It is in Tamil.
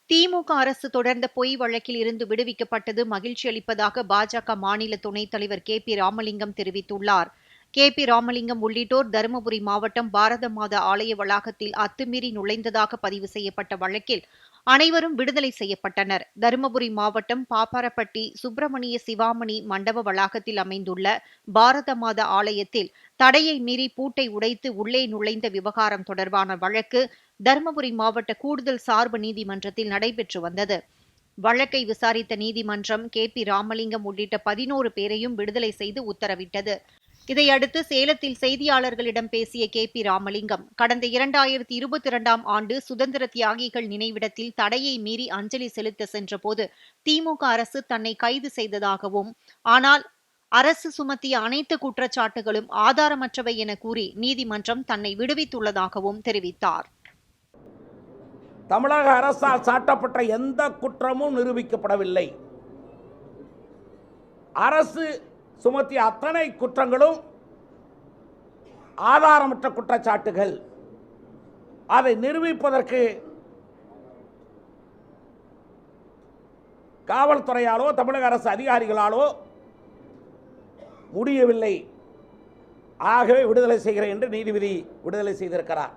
திமுக அரசு தொடர்ந்த பொய் வழக்கில் இருந்து விடுவிக்கப்பட்டது மகிழ்ச்சி அளிப்பதாக பாஜக மாநில துணைத் தலைவர் பி ராமலிங்கம் தெரிவித்துள்ளார். பி ராமலிங்கம் உள்ளிட்டோர் தருமபுரி மாவட்டம் பாரத மாதா ஆலய வளாகத்தில் அத்துமீறி நுழைந்ததாக பதிவு செய்யப்பட்ட வழக்கில் அனைவரும் விடுதலை செய்யப்பட்டனர். தருமபுரி மாவட்டம் பாப்பாரப்பட்டி சுப்பிரமணிய சிவாமணி மண்டப வளாகத்தில் அமைந்துள்ள பாரத மாதா ஆலயத்தில் தடையை மீறி பூட்டை உடைத்து உள்ளே நுழைந்த விவகாரம் தொடர்பான வழக்கு தருமபுரி மாவட்ட கூடுதல் சார்பு நீதிமன்றத்தில் நடைபெற்று வந்தது. வழக்கை விசாரித்த நீதிமன்றம் பி ராமலிங்கம் உள்ளிட்ட 11 பேரையும் விடுதலை செய்து உத்தரவிட்டது. இதையடுத்து சேலத்தில் செய்தியாளர்களிடம் பேசிய பி ராமலிங்கம், கடந்த 2022ஆம் ஆண்டு சுதந்திர தியாகிகள் நினைவிடத்தில் தடையை மீறி அஞ்சலி செலுத்த சென்றபோது திமுக அரசு தன்னை கைது செய்ததாகவும், ஆனால் அரசு சுமத்திய அனைத்து குற்றச்சாட்டுகளும் ஆதாரமற்றவை என கூறி நீதிமன்றம் தன்னை விடுவித்துள்ளதாகவும் தெரிவித்தார். தமிழக அரசால் சாட்டப்பட்ட எந்த குற்றமும் நிரூபிக்கப்படவில்லை. அரசு சுமத்திய அத்தனை குற்றங்களும் ஆதாரமற்ற குற்றச்சாட்டுகள். அதை நிரூபிப்பதற்கு காவல்துறையாலோ தமிழக அரசு அதிகாரிகளாலோ முடியவில்லை. ஆகவே விடுதலை செய்கிறேன் என்று நீதிபதி விடுதலை செய்திருக்கிறார்.